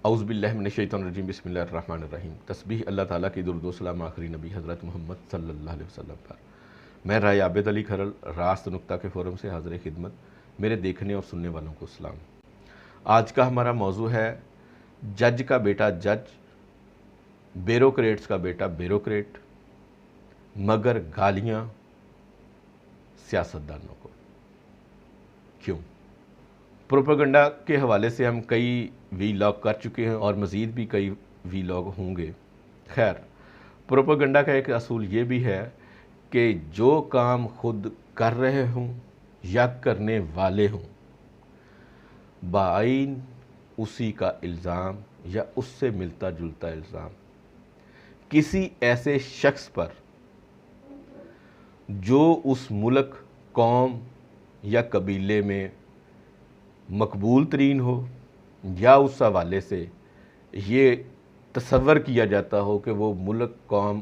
اعوذ باللہ من الشیطان الرجیم، بسم اللہ الرحمن الرحیم۔ تسبیح اللہ تعالیٰ کی، درود و سلام آخری نبی حضرت محمد صلی اللہ علیہ وسلم پر۔ میں رائے عابد علی کھرل، راست نکتہ کے فورم سے حاضر خدمت۔ میرے دیکھنے اور سننے والوں کو سلام۔ آج کا ہمارا موضوع ہے جج کا بیٹا جج، بیوروکریٹس کا بیٹا بیوروکریٹ، مگر گالیاں سیاستدانوں کو کیوں؟ پروپیگنڈا کے حوالے سے ہم کئی وی لاگ کر چکے ہیں اور مزید بھی کئی وی لاگ ہوں گے۔ خیر، پروپیگنڈا کا ایک اصول یہ بھی ہے کہ جو کام خود کر رہے ہوں یا کرنے والے ہوں، بعین اسی کا الزام یا اس سے ملتا جلتا الزام کسی ایسے شخص پر جو اس ملک، قوم یا قبیلے میں مقبول ترین ہو، یا اس حوالے سے یہ تصور کیا جاتا ہو کہ وہ ملک، قوم،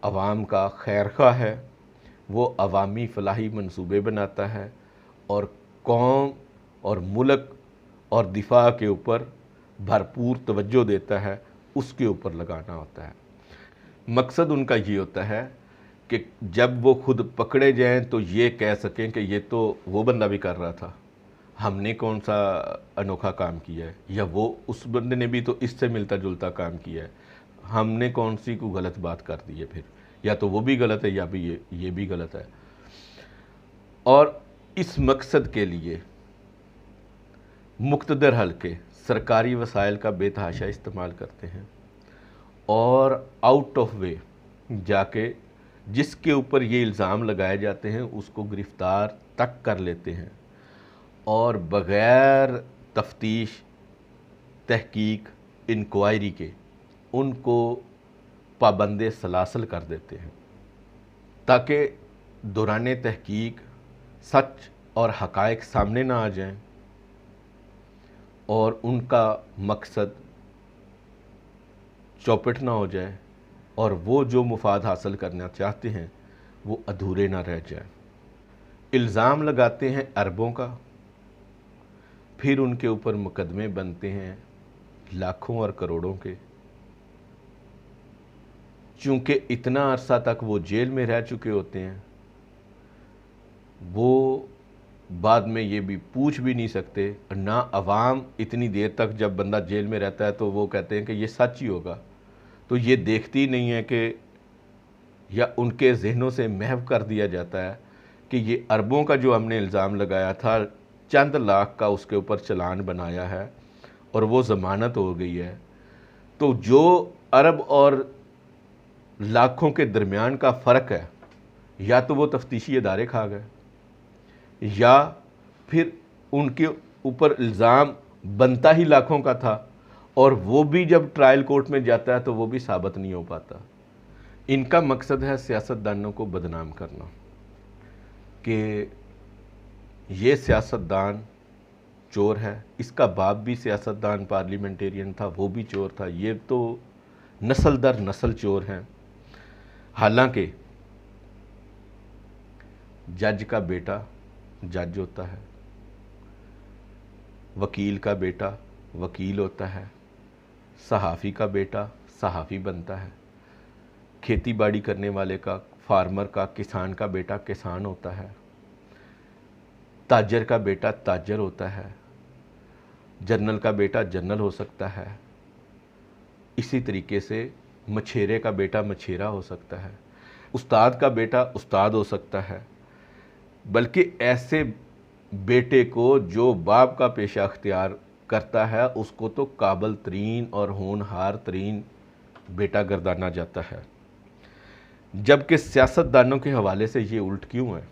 عوام کا خیر خواہ ہے، وہ عوامی فلاحی منصوبے بناتا ہے اور قوم اور ملک اور دفاع کے اوپر بھرپور توجہ دیتا ہے، اس کے اوپر لگانا ہوتا ہے۔ مقصد ان کا یہ ہوتا ہے کہ جب وہ خود پکڑے جائیں تو یہ کہہ سکیں کہ یہ تو وہ بندہ بھی کر رہا تھا، ہم نے کون سا انوکھا کام کیا ہے، یا وہ اس بندے نے بھی تو اس سے ملتا جلتا کام کیا ہے، ہم نے کون سی کو غلط بات کر دی ہے، پھر یا تو وہ بھی غلط ہے یا بھی یہ بھی غلط ہے۔ اور اس مقصد کے لیے مقتدر حلقے سرکاری وسائل کا بے تحاشا استعمال کرتے ہیں اور آؤٹ آف وے جا کے جس کے اوپر یہ الزام لگائے جاتے ہیں اس کو گرفتار تک کر لیتے ہیں اور بغیر تفتیش، تحقیق، انکوائری کے ان کو پابند سلاسل کر دیتے ہیں تاکہ دوران تحقیق سچ اور حقائق سامنے نہ آ جائیں اور ان کا مقصد چوپٹ نہ ہو جائے اور وہ جو مفاد حاصل کرنا چاہتے ہیں وہ ادھورے نہ رہ جائیں۔ الزام لگاتے ہیں اربوں کا، پھر ان کے اوپر مقدمے بنتے ہیں لاکھوں اور کروڑوں کے۔ چونکہ اتنا عرصہ تک وہ جیل میں رہ چکے ہوتے ہیں، وہ بعد میں یہ بھی پوچھ بھی نہیں سکتے، نہ عوام اتنی دیر تک جب بندہ جیل میں رہتا ہے تو وہ کہتے ہیں کہ یہ سچ ہی ہوگا، تو یہ دیکھتی نہیں ہے کہ یا ان کے ذہنوں سے محو کر دیا جاتا ہے کہ یہ اربوں کا جو ہم نے الزام لگایا تھا، چند لاکھ کا اس کے اوپر چلان بنایا ہے اور وہ ضمانت ہو گئی ہے۔ تو جو ارب اور لاکھوں کے درمیان کا فرق ہے، یا تو وہ تفتیشی ادارے کھا گئے یا پھر ان کے اوپر الزام بنتا ہی لاکھوں کا تھا اور وہ بھی جب ٹرائل کورٹ میں جاتا ہے تو وہ بھی ثابت نہیں ہو پاتا۔ ان کا مقصد ہے سیاستدانوں کو بدنام کرنا کہ یہ سیاستدان چور ہے، اس کا باپ بھی سیاستدان پارلیمنٹیرین تھا، وہ بھی چور تھا، یہ تو نسل در نسل چور ہیں۔ حالانکہ جج کا بیٹا جج ہوتا ہے، وکیل کا بیٹا وکیل ہوتا ہے، صحافی کا بیٹا صحافی بنتا ہے، کھیتی باڑی کرنے والے کا، فارمر کا، کسان کا بیٹا کسان ہوتا ہے، تاجر کا بیٹا تاجر ہوتا ہے، جنرل کا بیٹا جنرل ہو سکتا ہے، اسی طریقے سے مچھیرے کا بیٹا مچھیرا ہو سکتا ہے، استاد کا بیٹا استاد ہو سکتا ہے۔ بلکہ ایسے بیٹے کو جو باپ کا پیشہ اختیار کرتا ہے اس کو تو قابل ترین اور ہونہار ترین بیٹا گردانا جاتا ہے، جبکہ سیاستدانوں کے حوالے سے یہ الٹ کیوں ہے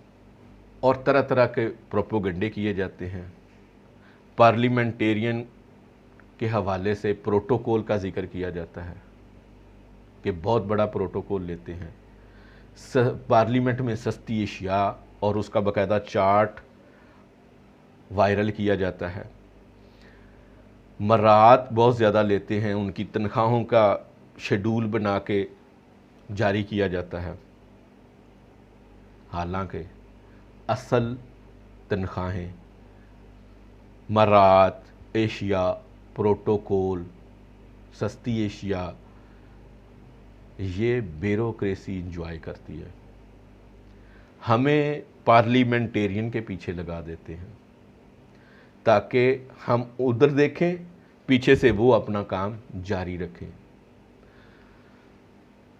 اور طرح طرح کے پروپیگنڈے کیے جاتے ہیں۔ پارلیمنٹیرین کے حوالے سے پروٹوکول کا ذکر کیا جاتا ہے کہ بہت بڑا پروٹوکول لیتے ہیں، پارلیمنٹ میں سستی اشیاء اور اس کا باقاعدہ چارٹ وائرل کیا جاتا ہے، مراعات بہت زیادہ لیتے ہیں، ان کی تنخواہوں کا شیڈول بنا کے جاری کیا جاتا ہے۔ حالانکہ اصل تنخواہیں، مراعات، اشیاء، प्रोटोकॉल, सस्ती एशिया, ये ब्यूरोक्रेसी इंजॉय करती है। हमें पार्लिमेंटेरियन के पीछे लगा देते हैं ताकि हम उधर देखें, पीछे से वो अपना काम जारी रखें।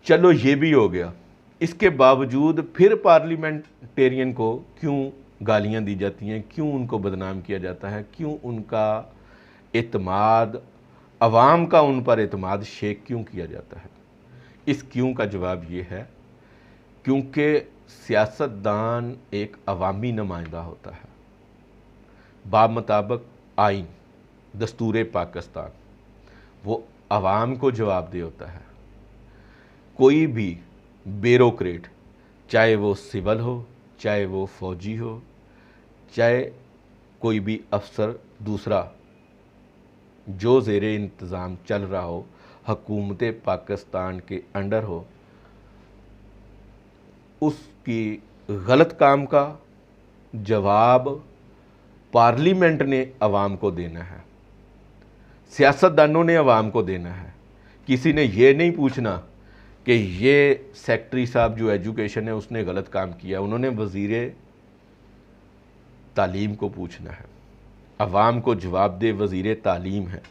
चलो ये भी हो गया, इसके बावजूद फिर पार्लिमेंटेरियन को क्यों गालियां दी जाती हैं, क्यों उनको बदनाम किया जाता है, क्यों उनका एतमाद, अवाम का उन पर एतमाद शेक क्यों किया जाता है? इस क्यों का जवाब ये है क्योंकि सियासतदान एक अवामी नुमाइंदा होता है। बामुताबिक आइन, दस्तूर पाकिस्तान, वो अवाम को जवाबदेह होता है। कोई भी ब्यूरोक्रेट, चाहे वो सिविल हो, चाहे वो फौजी हो, चाहे कोई भी अफसर दूसरा जो ज़ेरे इंतज़ाम चल रहा हो, हुकूमत पाकिस्तान के अंडर हो, उसकी गलत काम का जवाब पार्लियामेंट ने अवाम को देना है, सियासतदानों ने अवाम को देना है। किसी ने ये नहीं पूछना कि ये सेक्रेटरी साहब जो एजुकेशन है उसने गलत काम किया, उन्होंने वज़ीर तालीम को पूछना है। अवाम को जवाबदेह वज़ीर तालीम है।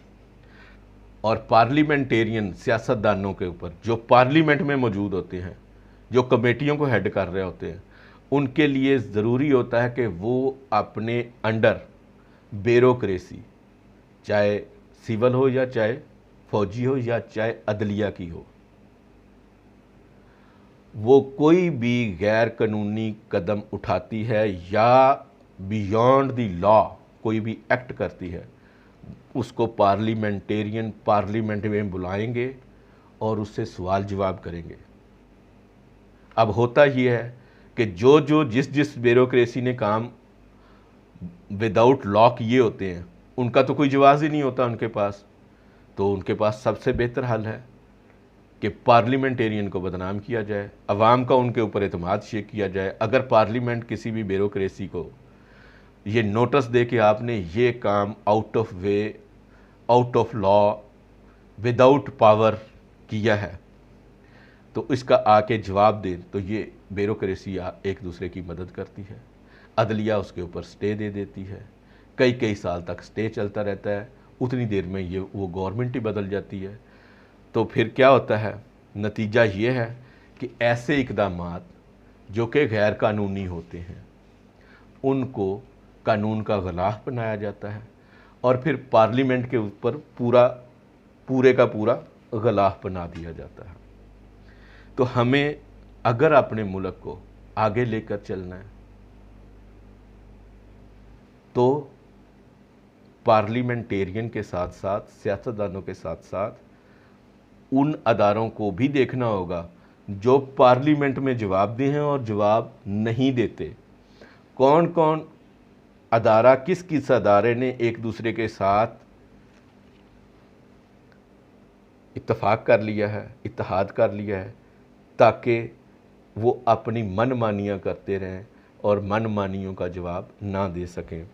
और पार्लिमेंटेरियन सियासतदानों के ऊपर जो पार्लियामेंट में मौजूद होते हैं, जो कमेटियों को हेड कर रहे होते हैं, उनके लिए ज़रूरी होता है कि वो अपने अंडर ब्यूरोक्रेसी, चाहे सिविल हो या चाहे फौजी हो या चाहे अदलिया की हो, वो कोई भी गैर कानूनी कदम उठाती है या बियॉन्ड द लॉ कोई भी एक्ट करती है, उसको पार्लिमेंटेरियन पार्लियामेंट में बुलाएंगे और उससे सवाल जवाब करेंगे। अब होता ही है कि जो जिस ब्यूरोक्रेसी ने काम विदाउट लॉ किए होते हैं, उनका तो कोई जवाब ही नहीं होता उनके पास। तो उनके पास सबसे बेहतर हल है कि पार्लिमेंटेरियन को बदनाम किया जाए, अवाम का उनके ऊपर एतमाद शेक किया जाए। अगर पार्लियामेंट किसी भी ब्यूरोक्रेसी को ये नोटिस दे कि आपने ये काम out of way, out of law, without power किया है, तो इसका आके जवाब दे, तो ये ब्यूरोक्रेसी एक दूसरे की मदद करती है। अदलिया उसके ऊपर स्टे दे देती है, कई साल तक स्टे चलता रहता है। उतनी देर में ये वो गवर्नमेंट ही बदल जाती है। तो फिर क्या होता है, नतीजा ये है कि ऐसे इक़दामात जो कि गैर कानूनी होते हैं उनको कानून का ग़िलाफ़ बनाया जाता है और फिर पार्लियामेंट के ऊपर पूरे का पूरा ग़िलाफ़ बना दिया जाता है। तो हमें अगर अपने मुल्क को आगे लेकर चलना है तो पार्लिमेंटेरियन के साथ साथ, सियासतदानों के साथ साथ उन अदारों को भी देखना होगा जो पार्लियामेंट में जवाबदेह हैं और जवाब नहीं देते। कौन कौन अदारा, किस अदारे ने एक दूसरे के साथ इत्तफाक कर लिया है, इत्तेहाद कर लिया है, ताकि वो अपनी मनमानियाँ करते रहें और मनमानियों का जवाब ना दे सकें।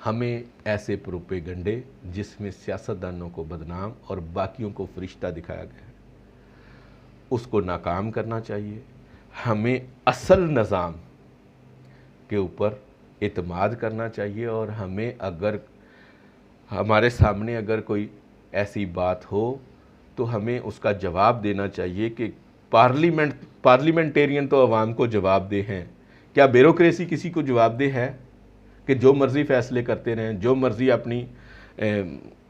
हमें ऐसे प्रोपेगंडे जिसमें सियासतदानों को बदनाम और बाकियों को फरिश्ता दिखाया गया है, उसको नाकाम करना चाहिए। हमें असल निज़ाम के ऊपर एतमाद करना चाहिए और हमें अगर हमारे सामने अगर कोई ऐसी बात हो तो हमें उसका जवाब देना चाहिए कि पार्लिमेंटेरियन तो अवाम को जवाबदेह हैं। क्या ब्यूरोक्रेसी किसी को जवाबदेह है कि जो मर्ज़ी फ़ैसले करते रहें, जो मर्ज़ी अपनी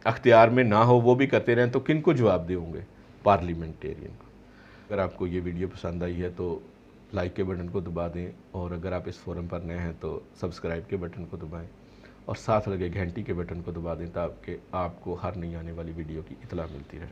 अख्तियार में ना हो वो भी करते रहें? तो किन को जवाबदेह होंगे? पार्लिमेंटेरियन को। अगर आपको ये वीडियो पसंद आई है तो लाइक के बटन को दबा दें, और अगर आप इस फोरम पर नए हैं तो सब्सक्राइब के बटन को दबाएं और साथ लगे घंटी के बटन को दबा दें ताकि आपको हर नई आने वाली वीडियो की इत्तला मिलती रहे।